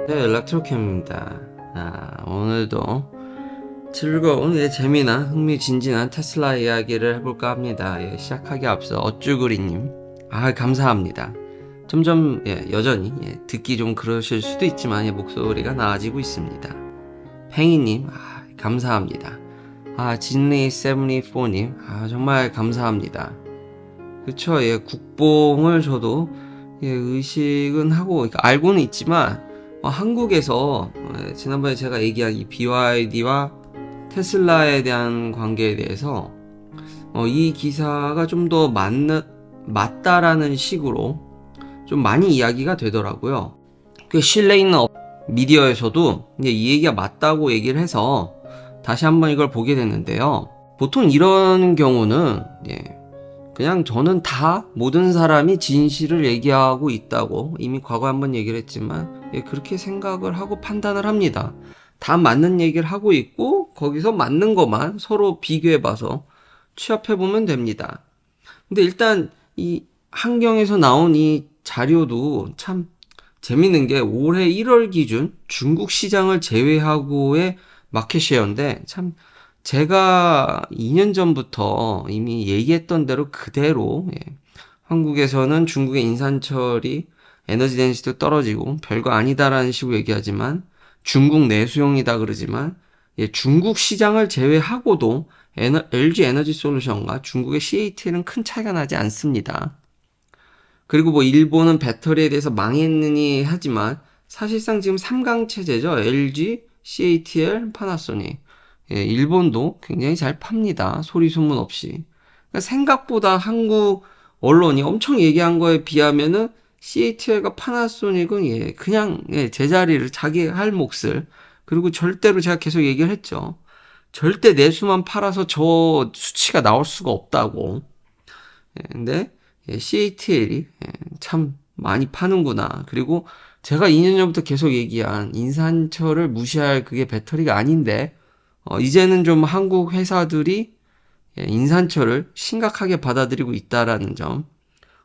네, 일렉트로캠입니다. 오늘도 즐거운 재미난 흥미진진한 테슬라 이야기를 해볼까 합니다. 시작하기 앞서 어쭈구리님, 감사합니다. 점점 여전히 듣기 좀 그러실 수도 있지만 목소리가 나아지고 있습니다. 팽이님, 감사합니다. 진리74님, 정말 감사합니다. 그쵸, 국뽕을 저도 의식은 하고, 그러니까 알고는 있지만 한국에서 지난번에 제가 얘기한 이 BYD와 테슬라에 대한 관계에 대해서 이 기사가 좀 더 맞다라는 식으로 좀 많이 이야기가 되더라고요. 꽤 신뢰 있는 미디어에서도 이 얘기가 맞다고 얘기를 해서 다시 한번 이걸 보게 됐는데요. 보통 이런 경우는 그냥 저는 다 모든 사람이 진실을 얘기하고 있다고 이미 과거에 한번 얘기를 했지만 그렇게 생각을 하고 판단을 합니다. 다 맞는 얘기를 하고 있고 거기서 맞는 것만 서로 비교해봐서 취합해보면 됩니다. 근데 일단 이 한경에서 나온 이 자료도 참 재밌는 게 올해 1월 기준 중국 시장을 제외하고의 마켓쉐어인데 참 제가 2년 전부터 이미 얘기했던 대로 그대로 한국에서는 중국의 인산철이 에너지 덴시티도 떨어지고 별거 아니다라는 식으로 얘기하지만 중국 내수용이다 그러지만 중국 시장을 제외하고도 LG 에너지 솔루션과 중국의 CATL은 큰 차이가 나지 않습니다. 그리고 일본은 배터리에 대해서 망했느니 하지만 사실상 지금 3강 체제죠. LG, CATL, 파나소닉. 일본도 굉장히 잘 팝니다. 소리 소문 없이. 그러니까 생각보다 한국 언론이 엄청 얘기한 거에 비하면은 CATL과 파나소닉은 그냥 제자리를 자기 할 몫을 그리고 절대로 제가 계속 얘기를 했죠. 절대 내수만 팔아서 저 수치가 나올 수가 없다고. 근데 CATL이 참 많이 파는구나. 그리고 제가 2년 전부터 계속 얘기한 인산철을 무시할 그게 배터리가 아닌데 이제는 좀 한국 회사들이 인산철을 심각하게 받아들이고 있다라는 점.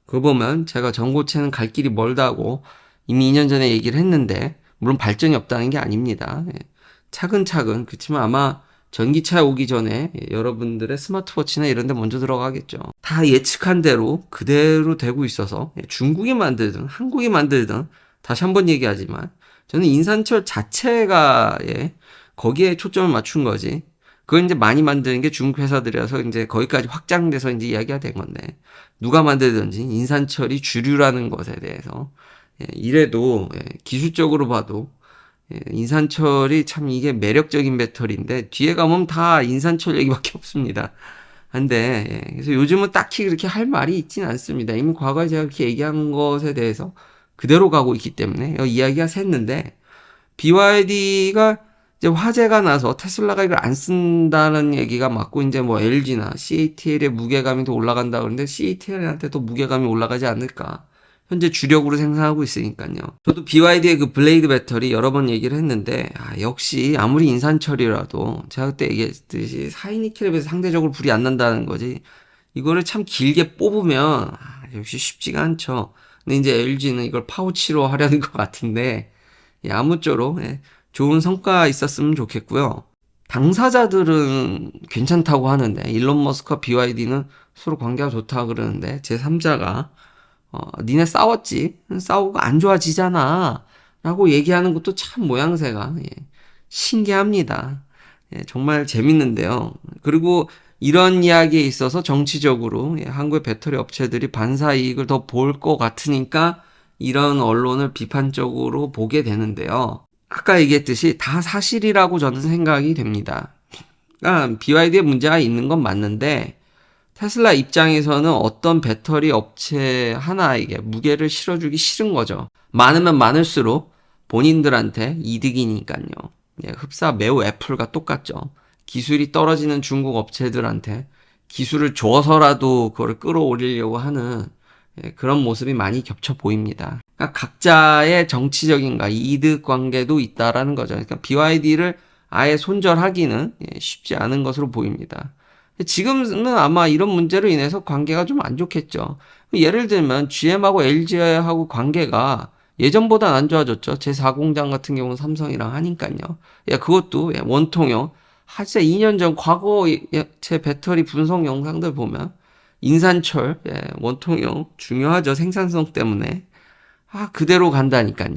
그거 보면 제가 전고체는 갈 길이 멀다고 이미 2년 전에 얘기를 했는데 물론 발전이 없다는 게 아닙니다. 차근차근 그렇지만 아마 전기차 오기 전에 여러분들의 스마트워치나 이런 데 먼저 들어가겠죠. 다 예측한 대로 그대로 되고 있어서 중국이 만들든 한국이 만들든 다시 한번 얘기하지만 저는 인산철 자체가 거기에 초점을 맞춘 거지. 그걸 이제 많이 만드는 게 중국 회사들이라서 이제 거기까지 확장돼서 이제 이야기가 된 건데 누가 만들든지 인산철이 주류라는 것에 대해서 이래도 기술적으로 봐도 인산철이 참 이게 매력적인 배터리인데 뒤에 가면 다 인산철 얘기밖에 없습니다. 근데 그래서 요즘은 딱히 그렇게 할 말이 있진 않습니다. 이미 과거에 제가 그렇게 얘기한 것에 대해서 그대로 가고 있기 때문에 이야기가 샜는데 BYD가 이제 화제가 나서 테슬라가 이걸 안 쓴다는 얘기가 맞고 이제 LG나 CATL의 무게감이 더 올라간다 그러는데 CATL한테 더 무게감이 올라가지 않을까. 현재 주력으로 생산하고 있으니까요. 저도 BYD의 그 블레이드 배터리 여러 번 얘기를 했는데 역시 아무리 인산철이라도 제가 그때 얘기했듯이 4인니켈에 비해서 상대적으로 불이 안 난다는 거지. 이거를 참 길게 뽑으면 역시 쉽지가 않죠. 근데 이제 LG는 이걸 파우치로 하려는 것 같은데 아무쪼록 좋은 성과 있었으면 좋겠고요. 당사자들은 괜찮다고 하는데 일론 머스크와 BYD는 서로 관계가 좋다 그러는데 제3자가 니네 싸웠지? 싸우고 안 좋아지잖아 라고 얘기하는 것도 참 모양새가 신기합니다. 정말 재밌는데요. 그리고 이런 이야기에 있어서 정치적으로 한국의 배터리 업체들이 반사 이익을 더 볼 것 같으니까 이런 언론을 비판적으로 보게 되는데요. 아까 얘기했듯이 다 사실이라고 저는 생각이 됩니다. 그러니까 BYD에 문제가 있는 건 맞는데 테슬라 입장에서는 어떤 배터리 업체 하나에게 무게를 실어주기 싫은 거죠. 많으면 많을수록 본인들한테 이득이니까요. 흡사 매우 애플과 똑같죠. 기술이 떨어지는 중국 업체들한테 기술을 줘서라도 그걸 끌어올리려고 하는 그런 모습이 많이 겹쳐 보입니다. 그러니까 각자의 정치적인가 이득 관계도 있다라는 거죠. 그러니까 BYD를 아예 손절하기는 쉽지 않은 것으로 보입니다. 지금은 아마 이런 문제로 인해서 관계가 좀 안 좋겠죠. 예를 들면 GM하고 LG하고 관계가 예전보단 안 좋아졌죠. 제4공장 같은 경우는 삼성이랑 하니까요. 예, 그것도 예, 원통형. 진짜 2년 전 과거 제 배터리 분석 영상들 보면 인산철, 예, 원통형 중요하죠. 생산성 때문에. 그대로 간다니까요.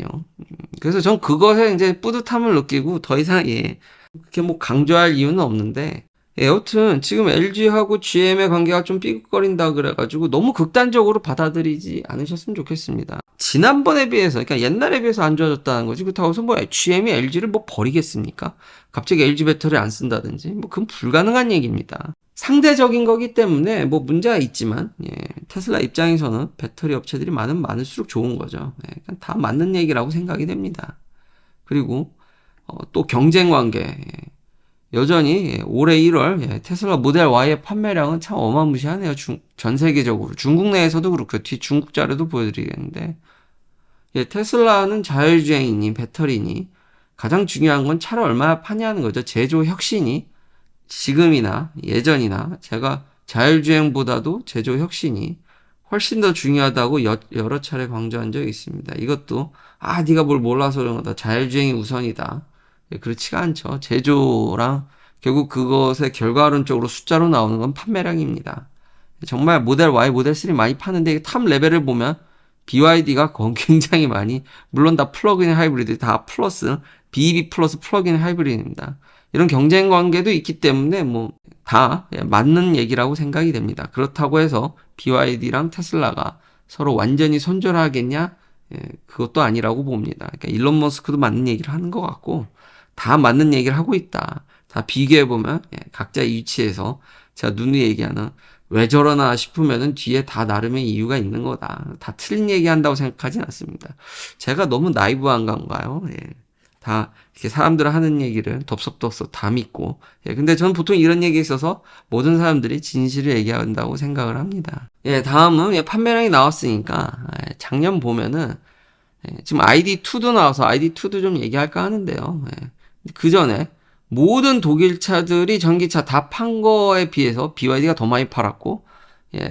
그래서 전 그것에 이제 뿌듯함을 느끼고 더 이상 예, 그렇게 뭐 강조할 이유는 없는데 예, 여튼 지금 LG하고 GM의 관계가 좀 삐걱거린다 그래가지고 너무 극단적으로 받아들이지 않으셨으면 좋겠습니다. 지난번에 비해서, 그러니까 옛날에 비해서 안 좋아졌다는 거지. 그렇다고 해서 뭐 GM이 LG를 뭐 버리겠습니까? 갑자기 LG 배터리 안 쓴다든지 뭐 그건 불가능한 얘기입니다. 상대적인 거기 때문에 뭐 문제가 있지만 예, 테슬라 입장에서는 배터리 업체들이 많을수록 좋은 거죠. 예, 그러니까 다 맞는 얘기라고 생각이 됩니다. 그리고 또 경쟁 관계 예, 여전히 올해 1월 예, 테슬라 모델 Y의 판매량은 참 어마무시하네요. 전 세계적으로 중국 내에서도 그렇고 뒤 중국 자료도 보여드리겠는데 예, 테슬라는 자율주행이니 배터리니 가장 중요한 건 차를 얼마나 파냐는 거죠. 제조 혁신이 지금이나 예전이나 제가 자율주행보다도 제조 혁신이 훨씬 더 중요하다고 여러 차례 강조한 적이 있습니다. 이것도 네가 뭘 몰라서 그런 거다. 자율주행이 우선이다. 그렇지가 않죠. 제조랑 결국 그것의 결과론적으로 숫자로 나오는 건 판매량입니다. 정말 모델 Y, 모델 3 많이 파는데 탑 레벨을 보면 BYD가 굉장히 많이, 물론 다 플러그인 하이브리드, 다 플러스, BEV 플러스 플러그인 하이브리드입니다. 이런 경쟁 관계도 있기 때문에 뭐 다 맞는 얘기라고 생각이 됩니다. 그렇다고 해서 BYD랑 테슬라가 서로 완전히 손절하겠냐? 그것도 아니라고 봅니다. 그러니까 일론 머스크도 맞는 얘기를 하는 것 같고 다 맞는 얘기를 하고 있다. 다 비교해보면 각자의 위치에서 제가 누누이 얘기하는 왜 저러나 싶으면은 뒤에 다 나름의 이유가 있는 거다. 다 틀린 얘기한다고 생각하진 않습니다. 제가 너무 나이브한 건가요? 예. 다 이렇게 사람들 하는 얘기를 덥석덥석 다 믿고 근데 저는 보통 이런 얘기에 있어서 모든 사람들이 진실을 얘기한다고 생각을 합니다. 다음은 판매량이 나왔으니까 작년 보면은 지금 ID2도 나와서 ID2도 좀 얘기할까 하는데요. 그 전에 모든 독일 차들이 전기차 다 판 거에 비해서 BYD가 더 많이 팔았고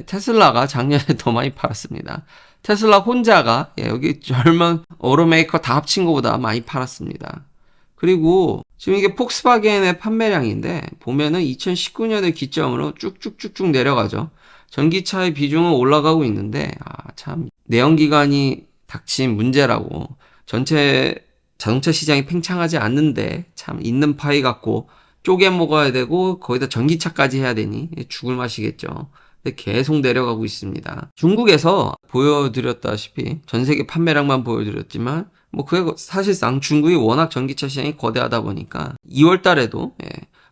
테슬라가 작년에 더 많이 팔았습니다. 테슬라 혼자가 여기 젊은 오토메이커 다 합친 것보다 많이 팔았습니다. 그리고 지금 이게 폭스바겐의 판매량인데 보면은 2019년을 기점으로 쭉쭉쭉쭉 내려가죠. 전기차의 비중은 올라가고 있는데 참 내연기관이 닥친 문제라고 전체 자동차 시장이 팽창하지 않는데 참 있는 파이 갖고 쪼개 먹어야 되고 거기다 전기차까지 해야 되니 죽을 맛이겠죠. 근데 계속 내려가고 있습니다. 중국에서 보여드렸다시피 전 세계 판매량만 보여드렸지만 뭐 그게 사실상 중국이 워낙 전기차 시장이 거대하다 보니까 2월 달에도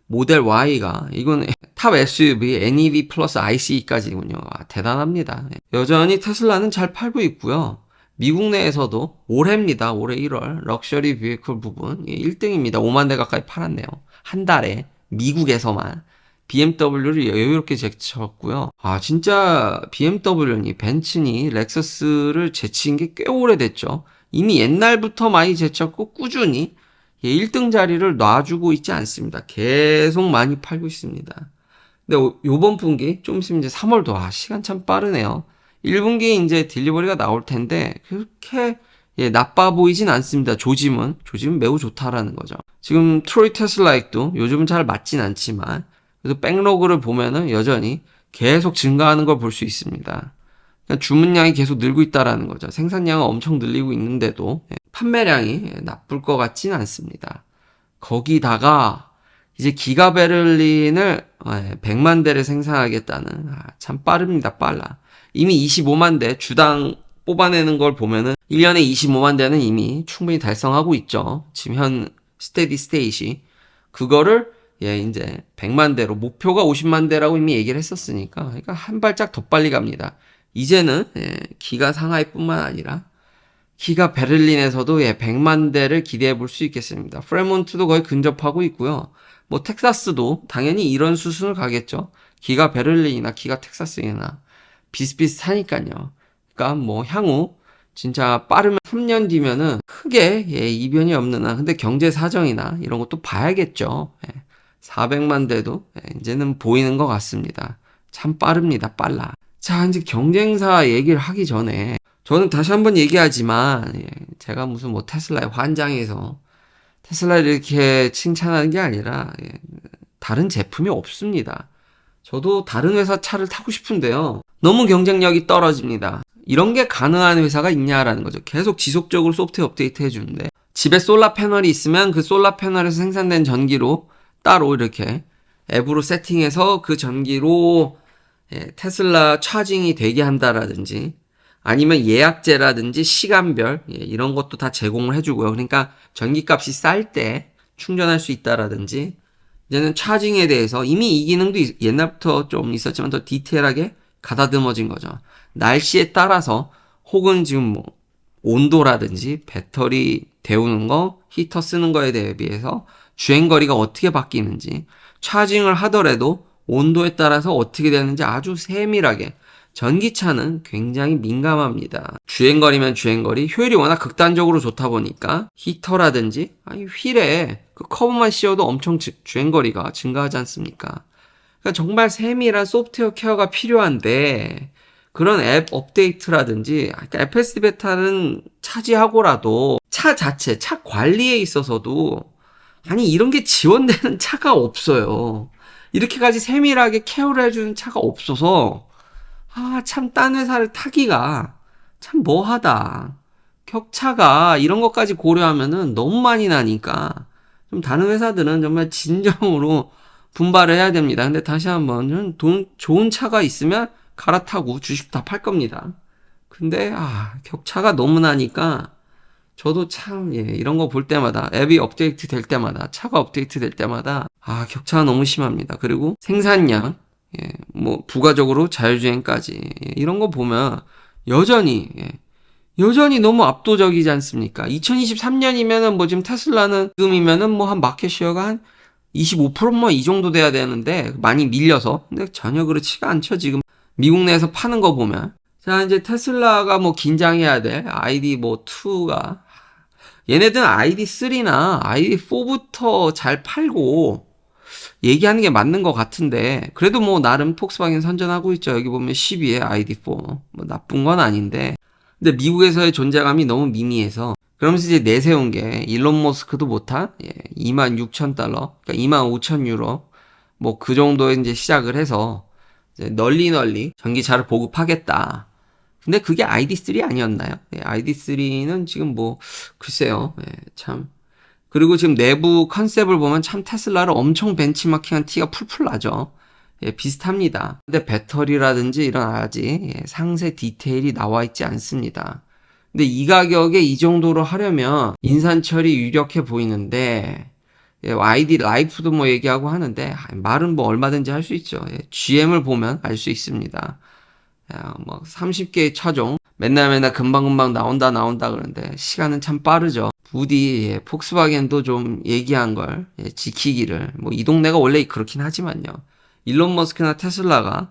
모델 Y가 이건 탑 SUV NEV 플러스 ICE까지군요. 대단합니다. 여전히 테슬라는 잘 팔고 있고요. 미국 내에서도 올해입니다. 올해 1월 럭셔리 비에이클 부분 1등입니다. 5만 대 가까이 팔았네요. 한 달에 미국에서만. BMW를 여유롭게 제쳤고요. 진짜 BMW니 벤츠니 렉서스를 제친 게 꽤 오래됐죠. 이미 옛날부터 많이 제쳤고 꾸준히 1등 자리를 놔주고 있지 않습니다. 계속 많이 팔고 있습니다. 근데 요번 분기 좀 있으면 이제 3월도 시간 참 빠르네요. 1분기 이제 딜리버리가 나올 텐데 그렇게 나빠 보이진 않습니다. 조짐은 매우 좋다라는 거죠. 지금 트로이 테슬라익도 요즘은 잘 맞진 않지만 그래서 백로그를 보면은 여전히 계속 증가하는 걸 볼 수 있습니다. 그러니까 주문량이 계속 늘고 있다라는 거죠. 생산량은 엄청 늘리고 있는데도 판매량이 나쁠 것 같지는 않습니다. 거기다가 이제 기가 베를린을 100만 대를 생산하겠다는 참 빠릅니다. 빨라. 이미 25만 대 주당 뽑아내는 걸 보면은 1년에 25만 대는 이미 충분히 달성하고 있죠. 지금 현 스테디 스테이시 그거를 이제 100만 대로 목표가 50만 대라고 이미 얘기를 했었으니까 그러니까 한 발짝 더 빨리 갑니다. 이제는 기가 상하이뿐만 아니라 기가 베를린에서도 100만 대를 기대해 볼 수 있겠습니다. 프레몬트도 거의 근접하고 있고요. 뭐 텍사스도 당연히 이런 수순을 가겠죠. 기가 베를린이나 기가 텍사스이나 비슷비슷하니까요. 그러니까 뭐 향후 진짜 빠르면 3년 뒤면은 크게 이변이 없는 한 근데 경제 사정이나 이런 것도 봐야겠죠. 400만 대도 이제는 보이는 것 같습니다. 참 빠릅니다. 빨라. 자, 이제 경쟁사 얘기를 하기 전에 저는 다시 한번 얘기하지만 제가 무슨 뭐 테슬라에 환장해서 테슬라를 이렇게 칭찬하는 게 아니라 다른 제품이 없습니다. 저도 다른 회사 차를 타고 싶은데요. 너무 경쟁력이 떨어집니다. 이런 게 가능한 회사가 있냐라는 거죠. 계속 지속적으로 소프트웨어 업데이트 해주는데 집에 솔라 패널이 있으면 그 솔라 패널에서 생산된 전기로 따로 이렇게 앱으로 세팅해서 그 전기로 테슬라 차징이 되게 한다라든지 아니면 예약제라든지 시간별 이런 것도 다 제공을 해주고요. 그러니까 전기값이 쌀 때 충전할 수 있다라든지 이제는 차징에 대해서 이미 이 기능도 옛날부터 좀 있었지만 더 디테일하게 가다듬어진 거죠. 날씨에 따라서 혹은 지금 뭐 온도라든지 배터리 데우는 거, 히터 쓰는 거에 대비해서 주행거리가 어떻게 바뀌는지 차징을 하더라도 온도에 따라서 어떻게 되는지 아주 세밀하게 전기차는 굉장히 민감합니다. 주행거리면 주행거리, 효율이 워낙 극단적으로 좋다 보니까 히터라든지 아니 휠에 그 커브만 씌워도 엄청 주행거리가 증가하지 않습니까? 그러니까 정말 세밀한 소프트웨어 케어가 필요한데 그런 앱 업데이트라든지 그러니까 FSD 베타는 차지하고라도 차 자체, 차 관리에 있어서도 아니 이런 게 지원되는 차가 없어요. 이렇게까지 세밀하게 케어를 해주는 차가 없어서 참 딴 회사를 타기가 참 뭐하다. 격차가 이런 것까지 고려하면은 너무 많이 나니까 좀 다른 회사들은 정말 진정으로 분발을 해야 됩니다. 근데 다시 한번 좋은 차가 있으면 갈아타고 주식 다 팔 겁니다. 근데 격차가 너무 나니까 저도 참 이런 거 볼 때마다 앱이 업데이트 될 때마다 차가 업데이트 될 때마다 격차가 너무 심합니다. 그리고 생산량 뭐 부가적으로 자율주행까지 이런 거 보면 여전히 너무 압도적이지 않습니까? 2023년이면은 뭐 지금 테슬라는 지금이면은 뭐 한 마켓 쉐어가 한 25% 뭐 이 정도 돼야 되는데 많이 밀려서 근데 전혀 그렇지가 않죠. 지금 미국 내에서 파는 거 보면 자 이제 테슬라가 뭐 긴장해야 될 ID 뭐 2가 얘네들은 ID3나 ID4부터 잘 팔고 얘기하는 게 맞는 것 같은데 그래도 뭐 나름 폭스바겐 선전하고 있죠. 여기 보면 12에 ID4 뭐 나쁜 건 아닌데 근데 미국에서의 존재감이 너무 미미해서 그러면서 이제 내세운 게 일론 머스크도 못한 26,000달러 그러니까 25,000유로 뭐 그 정도에 이제 시작을 해서 이제 널리 전기차를 보급하겠다. 근데 그게 ID3 아니었나요? ID3는 지금 뭐 글쎄요. 참 그리고 지금 내부 컨셉을 보면 참 테슬라를 엄청 벤치마킹한 티가 풀풀 나죠. 비슷합니다. 근데 배터리라든지 이런 아직 상세 디테일이 나와 있지 않습니다. 근데 이 가격에 이 정도로 하려면 인산철이 유력해 보이는데 ID 라이프도 뭐 얘기하고 하는데 말은 뭐 얼마든지 할 수 있죠. GM을 보면 알 수 있습니다. 뭐 30개의 차종 맨날 금방금방 나온다 그러는데 시간은 참 빠르죠. 부디 폭스바겐도 좀 얘기한 걸 지키기를 뭐 이 동네가 원래 그렇긴 하지만요. 일론 머스크나 테슬라가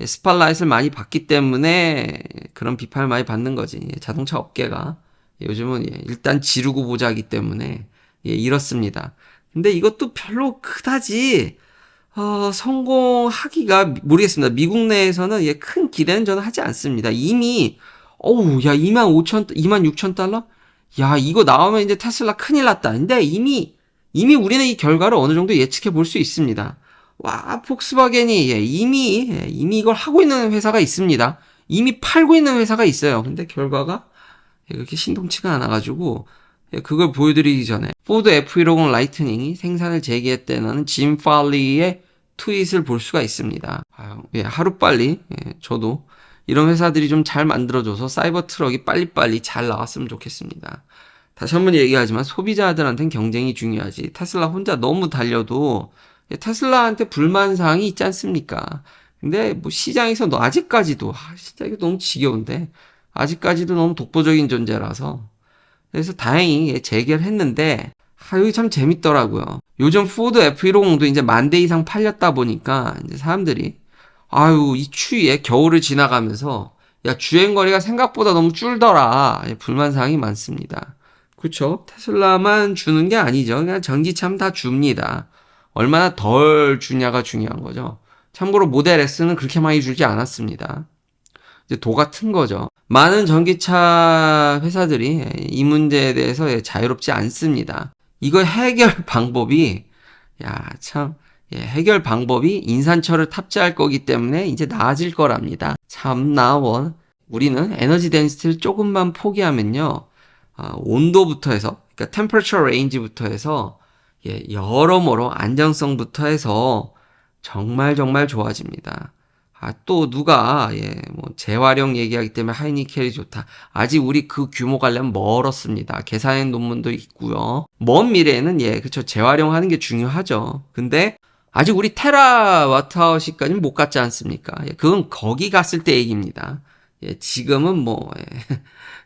스팟라이트를 많이 받기 때문에 그런 비판을 많이 받는 거지. 자동차 업계가 요즘은 일단 지르고 보자기 때문에 이렇습니다. 근데 이것도 별로 그다지 성공하기가 모르겠습니다. 미국 내에서는 큰 기대는 저는 하지 않습니다. 이미 26,000달러? 야, 이거 나오면 이제 테슬라 큰일 났다. 근데 이미 우리는 이 결과를 어느 정도 예측해 볼 수 있습니다. 와, 폭스바겐이 이미 이걸 하고 있는 회사가 있습니다. 이미 팔고 있는 회사가 있어요. 근데 결과가 그렇게 신동치가 않아가지고 그걸 보여드리기 전에 포드 F150 라이트닝이 생산을 재개했다는 짐 팔리의 트윗을 볼 수가 있습니다. 하루빨리 저도 이런 회사들이 좀 잘 만들어줘서 사이버 트럭이 빨리빨리 잘 나왔으면 좋겠습니다. 다시 한번 얘기하지만 소비자들한테는 경쟁이 중요하지 테슬라 혼자 너무 달려도 테슬라한테 불만사항이 있지 않습니까? 근데 뭐 시장에서 아직까지도 진짜 이거 너무 지겨운데 아직까지도 너무 독보적인 존재라서 그래서 다행히 재결했는데 여기 참 재밌더라고요. 요즘 포드 F150도 이제 10,000대 이상 팔렸다 보니까 이제 사람들이 이 추위에 겨울을 지나가면서 주행거리가 생각보다 너무 줄더라. 불만사항이 많습니다. 그쵸? 테슬라만 주는 게 아니죠. 그냥 전기차는 다 줍니다. 얼마나 덜 주냐가 중요한 거죠. 참고로 모델 S는 그렇게 많이 주지 않았습니다. 이제 도 같은 거죠. 많은 전기차 회사들이 이 문제에 대해서 자유롭지 않습니다. 이거 해결 방법이 해결 방법이 인산철을 탑재할 거기 때문에 이제 나아질 거랍니다. 참나 우리는 에너지 덴시티를 조금만 포기하면요. 온도부터 해서 그러니까 템퍼처 레인지부터 해서 여러모로 안정성부터 해서 정말 좋아집니다. 또 누가 재활용 얘기하기 때문에 하이니켈이 좋다. 아직 우리 그 규모 가려면 멀었습니다. 계산한 논문도 있고요. 먼 미래에는 그쵸, 재활용하는 게 중요하죠. 근데 아직 우리 테라와트아워시까지는 못 갔지 않습니까? 그건 거기 갔을 때 얘기입니다. 지금은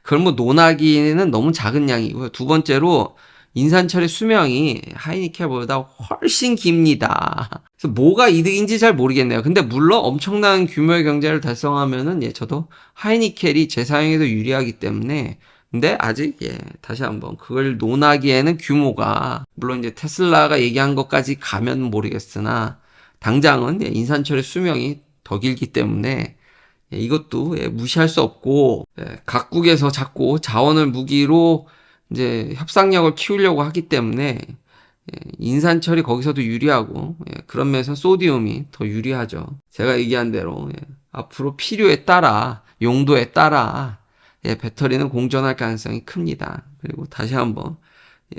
그걸 논하기는 너무 작은 양이고요. 두 번째로 인산철의 수명이 하이니켈보다 훨씬 깁니다. 그래서 뭐가 이득인지 잘 모르겠네요. 근데 물론 엄청난 규모의 경제를 달성하면은 저도 하이니켈이 재사용에 더 유리하기 때문에 근데 아직 다시 한번 그걸 논하기에는 규모가 물론 이제 테슬라가 얘기한 것까지 가면 모르겠으나 당장은 인산철의 수명이 더 길기 때문에 이것도 무시할 수 없고 각국에서 자꾸 자원을 무기로 이제 협상력을 키우려고 하기 때문에 인산철이 거기서도 유리하고 그런 면에서 소디움이 더 유리하죠. 제가 얘기한 대로 앞으로 필요에 따라 용도에 따라 배터리는 공존할 가능성이 큽니다. 그리고 다시 한번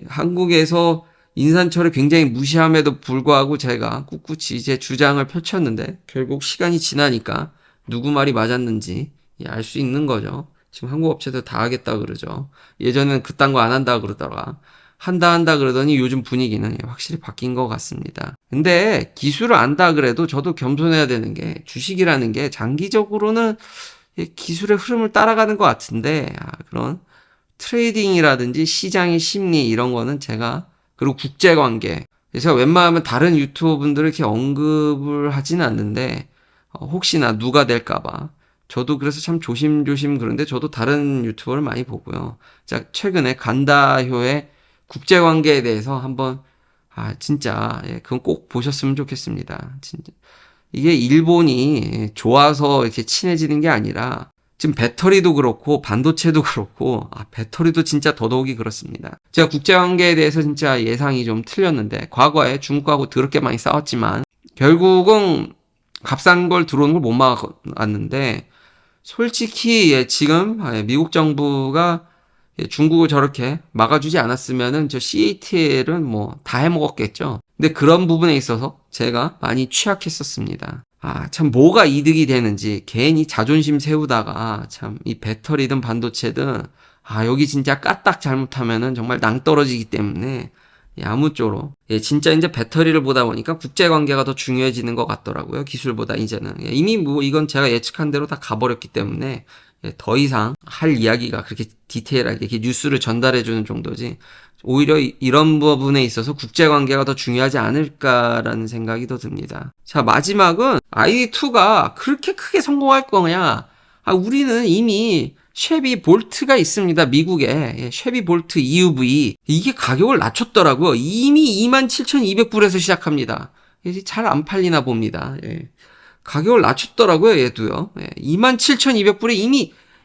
한국에서 인산철을 굉장히 무시함에도 불구하고 제가 꿋꿋이 제 주장을 펼쳤는데 결국 시간이 지나니까 누구 말이 맞았는지 알 수 있는 거죠. 지금 한국 업체들 다 하겠다 그러죠. 예전에는 그딴 거 안 한다 그러다가 한다 그러더니 요즘 분위기는 확실히 바뀐 것 같습니다. 근데 기술을 안다 그래도 저도 겸손해야 되는 게 주식이라는 게 장기적으로는 기술의 흐름을 따라가는 것 같은데 그런 트레이딩이라든지 시장의 심리 이런 거는 제가 그리고 국제관계 제가 웬만하면 다른 유튜버 분들을 이렇게 언급을 하지는 않는데 혹시나 누가 될까봐 저도 그래서 참 조심조심 그런데 저도 다른 유튜버를 많이 보고요. 자, 최근에 간다효의 국제관계에 대해서 한번 진짜 그건 꼭 보셨으면 좋겠습니다. 진짜 이게 일본이 좋아서 이렇게 친해지는 게 아니라 지금 배터리도 그렇고 반도체도 그렇고 배터리도 진짜 더더욱이 그렇습니다. 제가 국제관계에 대해서 진짜 예상이 좀 틀렸는데 과거에 중국하고 더럽게 많이 싸웠지만 결국은 값싼 걸 들어오는 걸 못 막았는데 솔직히 지금 미국 정부가 중국을 저렇게 막아주지 않았으면은 저 CATL은 다 해먹었겠죠. 근데 그런 부분에 있어서 제가 많이 취약했었습니다. 참 뭐가 이득이 되는지 괜히 자존심 세우다가 참 이 배터리든 반도체든 여기 진짜 까딱 잘못하면은 정말 낭떠러지기 때문에 아무쪼록 진짜 이제 배터리를 보다 보니까 국제관계가 더 중요해지는 것 같더라고요. 기술보다 이제는 이미 이건 제가 예측한 대로 다 가버렸기 때문에 더 이상 할 이야기가 그렇게 디테일하게 이렇게 뉴스를 전달해주는 정도지 오히려 이런 부분에 있어서 국제관계가 더 중요하지 않을까라는 생각이 더 듭니다. 자, 마지막은 ID2가 그렇게 크게 성공할 거냐? 우리는 이미 쉐비 볼트가 있습니다. 미국에 쉐비 볼트 EUV 이게 가격을 낮췄더라고요. 이미 27,200불에서 시작합니다. 잘 안 팔리나 봅니다. 가격을 낮췄더라고요. 얘도요. 27,200불에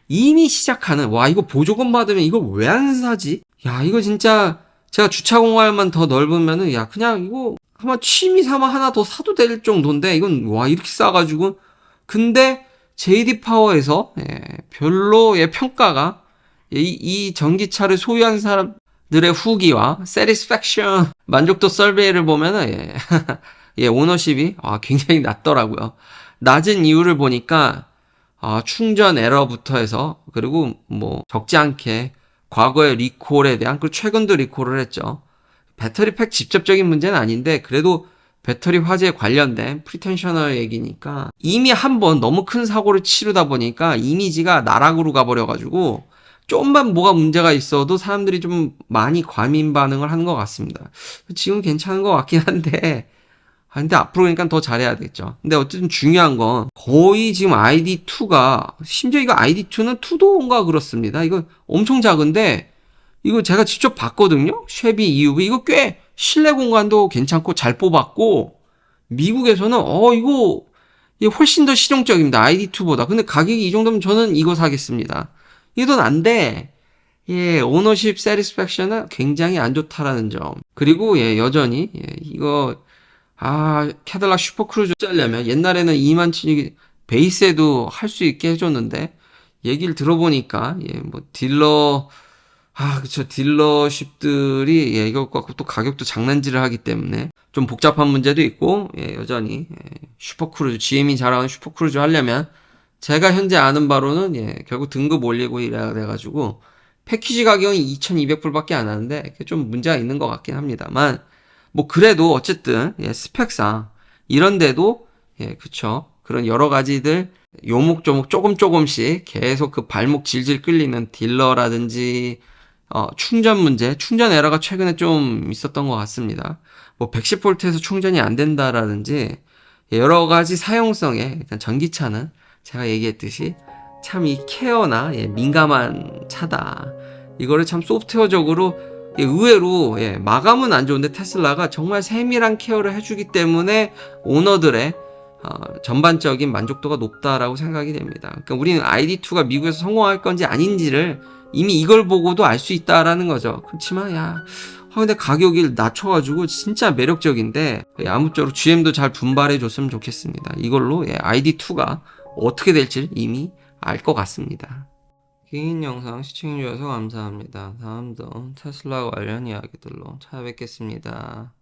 이미 시작하는 이거 보조금 받으면 이걸 왜 안 사지? 이거 진짜 제가 주차 공간만 더 넓으면은 그냥 이거 아마 취미 삼아 하나 더 사도 될 정도인데 이건 이렇게 싸가지고 근데 JD 파워에서 별로 평가가 이 전기차를 소유한 사람들의 후기와 satisfaction 만족도 서베이를 보면은 오너십이 굉장히 낮더라고요. 낮은 이유를 보니까 충전 에러부터 해서 그리고 적지 않게 과거의 리콜에 대한 그리고 최근도 리콜을 했죠. 배터리 팩 직접적인 문제는 아닌데 그래도 배터리 화재에 관련된 프리텐셔널 얘기니까 이미 한번 너무 큰 사고를 치르다 보니까 이미지가 나락으로 가버려가지고 좀만 뭐가 문제가 있어도 사람들이 좀 많이 과민 반응을 하는 것 같습니다. 지금 괜찮은 것 같긴 한데 근데 앞으로 그러니까 더 잘해야겠죠. 근데 어쨌든 중요한 건 거의 지금 ID2가 심지어 이거 ID2는 투도인가 그렇습니다. 이거 엄청 작은데 이거 제가 직접 봤거든요. 쉐비 EUV 이거 꽤 실내 공간도 괜찮고 잘 뽑았고 미국에서는 이거 이게 훨씬 더 실용적입니다. ID2보다. 근데 가격이 이 정도면 저는 이거 사겠습니다. 이 돈 안 돼. 예, 오너십 세티스팩션은 굉장히 안 좋다라는 점. 그리고 예, 여전히 예, 이거 캐딜락 슈퍼크루즈 짜려면 옛날에는 2만 치 베이스에도 할 수 있게 해줬는데 얘기를 들어보니까 예, 뭐 그쵸. 딜러십들이 예, 이거 갖고 또 가격도 장난질을 하기 때문에 좀 복잡한 문제도 있고 예, 여전히 슈퍼크루즈 GM이 자랑하는 슈퍼크루즈 하려면 제가 현재 아는 바로는 예, 결국 등급 올리고 이래야 돼가지고 패키지 가격은 2,200불밖에 안 하는데 그게 좀 문제가 있는 것 같긴 합니다만 뭐 그래도 어쨌든 예, 스펙상 이런데도 예, 그쵸. 그런 여러 가지들 요목조목 조금씩 계속 그 발목 질질 끌리는 딜러라든지 충전 문제, 충전 에러가 최근에 좀 있었던 것 같습니다. 뭐 110V에서 충전이 안 된다라든지 여러 가지 사용성에 일단 전기차는 제가 얘기했듯이 참 이 케어나 민감한 차다. 이거를 참 소프트웨어적으로 의외로 마감은 안 좋은데 테슬라가 정말 세밀한 케어를 해주기 때문에 오너들의 전반적인 만족도가 높다라고 생각이 됩니다. 그러니까 우리는 ID2가 미국에서 성공할 건지 아닌지를 이미 이걸 보고도 알 수 있다라는 거죠. 그렇지만 근데 가격을 낮춰가지고 진짜 매력적인데 아무쪼록 GM도 잘 분발해 줬으면 좋겠습니다. 이걸로 ID2가 어떻게 될지 이미 알 것 같습니다. 긴 영상 시청해주셔서 감사합니다. 다음도 테슬라 관련 이야기들로 찾아뵙겠습니다.